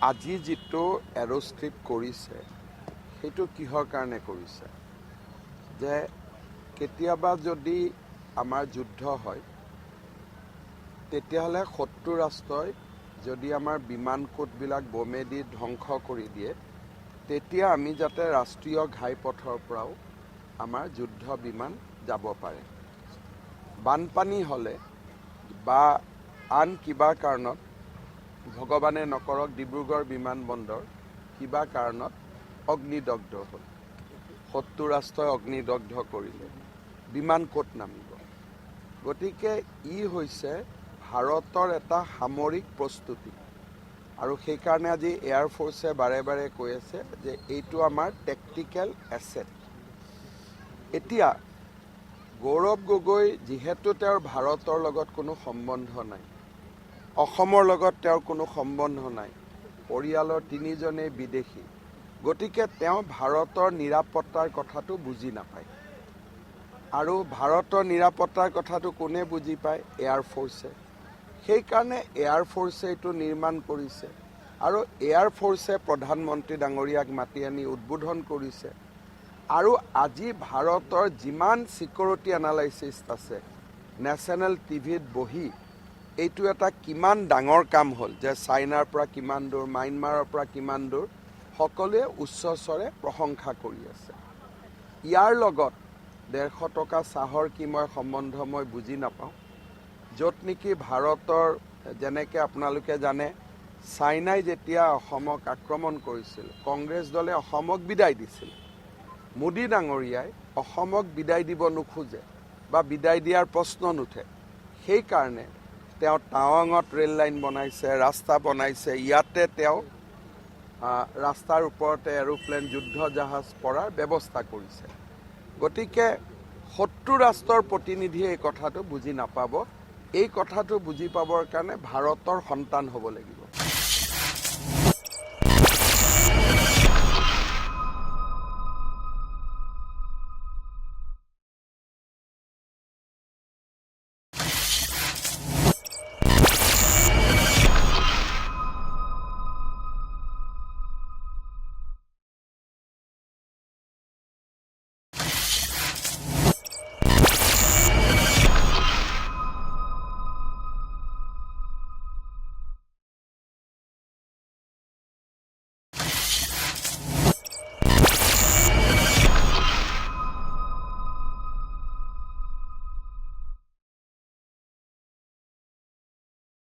আজি যিটো এৰোস্ট্ৰিপ কৰিছে সেইটো কিহৰ কাৰণে কৰিছে যে কেতিয়াবা যদি আমাৰ যুদ্ধ হয় তেতিয়াহ'লে শত্ৰু ৰাষ্ট্ৰই যদি আমাৰ বিমান কোটবিলাক বোমেদি ধ্বংস কৰি দিয়ে তেতিয়া আমি যাতে ৰাষ্ট্ৰীয় ঘাইপথৰ পৰাও আমাৰ যুদ্ধ বিমান যাব পাৰে বানপানী হ'লে বা আন কিবা কাৰণত ভগৱানে নকৰক ডিব্ৰুগড় বিমানবন্দৰ কিবা কাৰণত অগ্নিদগ্ধ হ'ল শত্ৰু ৰাষ্ট্ৰই অগ্নিদগ্ধ কৰিলে বিমান ক'ত নামিব গতিকে ই হৈছে ভাৰতৰ এটা সামৰিক প্ৰস্তুতি আৰু সেইকাৰণে আজি এয়াৰ ফ'ৰ্ছে বাৰে বাৰে কৈ আছে যে এইটো আমাৰ টেকটিকেল এছেট এতিয়া গৌৰৱ গগৈ যিহেতু তেওঁৰ ভাৰতৰ লগত কোনো সম্বন্ধ নাই অসমৰ লগত তেওঁৰ কোনো সম্বন্ধ নাই পৰিয়ালৰ তিনিজনেই বিদেশী গতিকে তেওঁ ভাৰতৰ নিৰাপত্তাৰ কথাটো বুজি নাপায় আৰু ভাৰতৰ নিৰাপত্তাৰ কথাটো কোনে বুজি পায় এয়াৰ ফ'ৰ্ছে সেইকাৰণে এয়াৰ ফ'ৰ্ছে এইটো নিৰ্মাণ কৰিছে আৰু এয়াৰ ফ'ৰ্ছে প্ৰধানমন্ত্ৰী ডাঙৰীয়াক মাতি আনি উদ্বোধন কৰিছে আৰু আজি ভাৰতৰ যিমান ছিকিউৰিটি এনালাইচিষ্ট আছে নেশ্যনেল টিভিত বহি এইটো এটা কিমান ডাঙৰ কাম হ'ল যে চাইনাৰ পৰা কিমান দূৰ ম্যানমাৰৰ পৰা কিমান দূৰ সকলোৱে উচ্চ স্বৰে প্ৰশংসা কৰি আছে ইয়াৰ লগত 150 টকা চাহৰ কি মই সম্বন্ধ মই বুজি নাপাওঁ য'ত নেকি ভাৰতৰ যেনেকৈ আপোনালোকে জানে চাইনাই যেতিয়া অসমক আক্ৰমণ কৰিছিল কংগ্ৰেছ দলে অসমক বিদায় দিছিল মোদী ডাঙৰীয়াই অসমক বিদায় দিব নোখোজে বা বিদায় দিয়াৰ প্ৰশ্ন নুঠে সেইকাৰণে তেওঁ টাৱাঙত ৰেল লাইন বনাইছে ৰাস্তা বনাইছে ইয়াতে তেওঁ ৰাস্তাৰ ওপৰতে এৰোপ্লেন যুদ্ধ জাহাজ পৰাৰ ব্যৱস্থা কৰিছে গতিকে শত্ৰু ৰাষ্ট্ৰৰ প্ৰতিনিধিয়ে এই কথাটো বুজি নাপাব এই কথাটো বুজি পাবৰ কাৰণে ভাৰতৰ সন্তান হ'ব লাগিব